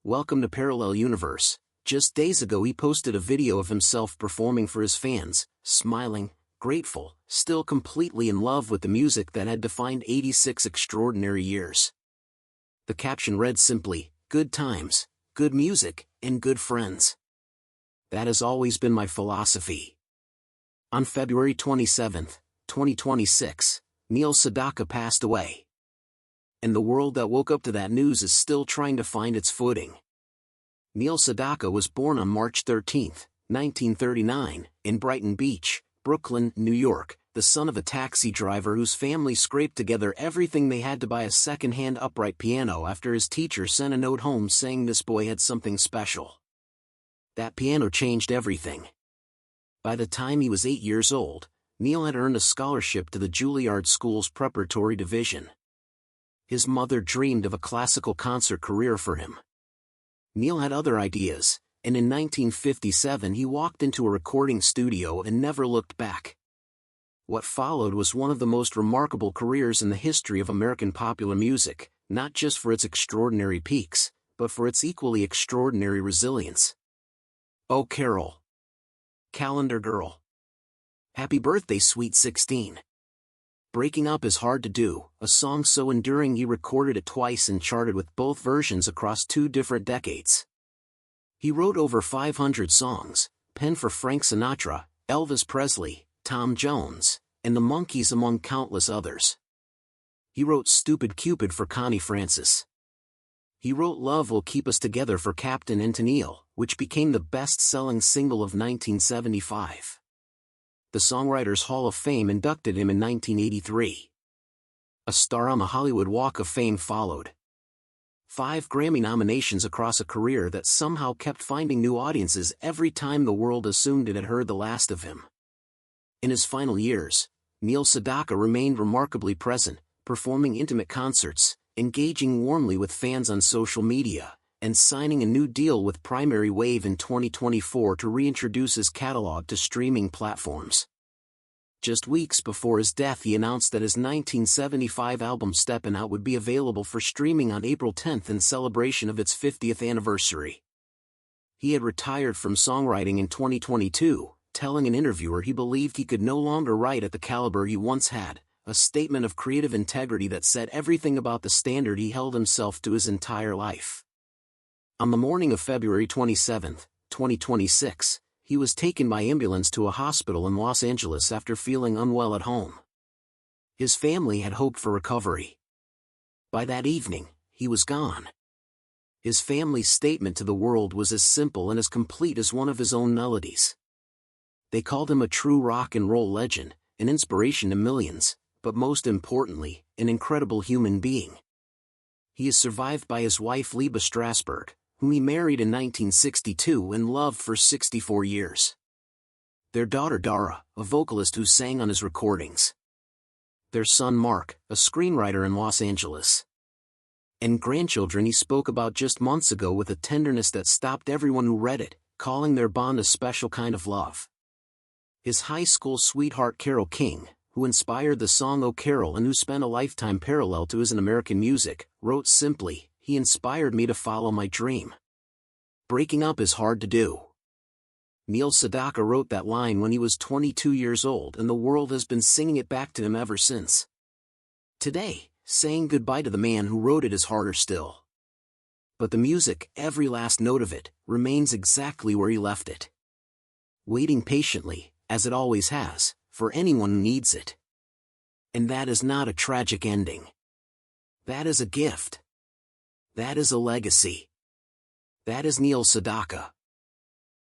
Welcome to Parallel Universe. Just days ago he posted a video of himself performing for his fans, smiling, grateful, still completely in love with the music that had defined 86 extraordinary years. The caption read simply, "Good times, good music, and good friends. That has always been my philosophy." On February 27, 2026, Neil Sedaka passed away. And the world that woke up to that news is still trying to find its footing. Neil Sedaka was born on March 13, 1939, in Brighton Beach, Brooklyn, New York, the son of a taxi driver whose family scraped together everything they had to buy a second-hand upright piano after his teacher sent a note home saying this boy had something special. That piano changed everything. By the time he was 8 years old, Neil had earned a scholarship to the Juilliard School's preparatory division. His mother dreamed of a classical concert career for him. Neil had other ideas, and in 1957 he walked into a recording studio and never looked back. What followed was one of the most remarkable careers in the history of American popular music, not just for its extraordinary peaks, but for its equally extraordinary resilience. "Oh Carol. Calendar Girl. Happy Birthday Sweet 16. Breaking Up is Hard to Do," a song so enduring he recorded it twice and charted with both versions across 2 different decades. He wrote over 500 songs, penned for Frank Sinatra, Elvis Presley, Tom Jones, and the Monkees among countless others. He wrote Stupid Cupid for Connie Francis. He wrote Love Will Keep Us Together for Captain and Tennille, which became the best-selling single of 1975. The Songwriters Hall of Fame inducted him in 1983. A star on the Hollywood Walk of Fame followed. 5 Grammy nominations across a career that somehow kept finding new audiences every time the world assumed it had heard the last of him. In his final years, Neil Sedaka remained remarkably present, performing intimate concerts, engaging warmly with fans on social media, and signing a new deal with Primary Wave in 2024 to reintroduce his catalog to streaming platforms. Just weeks before his death he announced that his 1975 album Steppin' Out would be available for streaming on April 10 in celebration of its 50th anniversary. He had retired from songwriting in 2022, telling an interviewer he believed he could no longer write at the caliber he once had, a statement of creative integrity that said everything about the standard he held himself to his entire life. On the morning of February 27, 2026, he was taken by ambulance to a hospital in Los Angeles after feeling unwell at home. His family had hoped for recovery. By that evening, he was gone. His family's statement to the world was as simple and as complete as one of his own melodies. They called him a true rock and roll legend, an inspiration to millions, but most importantly, an incredible human being. He is survived by his wife Liebe Strasberg, whom he married in 1962 and loved for 64 years. Their daughter Dara, a vocalist who sang on his recordings. Their son Mark, a screenwriter in Los Angeles. And grandchildren he spoke about just months ago with a tenderness that stopped everyone who read it, calling their bond a special kind of love. His high school sweetheart Carole King, who inspired the song "Oh Carol" and who spent a lifetime parallel to his in American music, wrote simply, "He inspired me to follow my dream. Breaking up is hard to do." Neil Sedaka wrote that line when he was 22 years old and the world has been singing it back to him ever since. Today, saying goodbye to the man who wrote it is harder still. But the music, every last note of it, remains exactly where he left it. Waiting patiently, as it always has, for anyone who needs it. And that is not a tragic ending. That is a gift. That is a legacy. That is Neil Sedaka.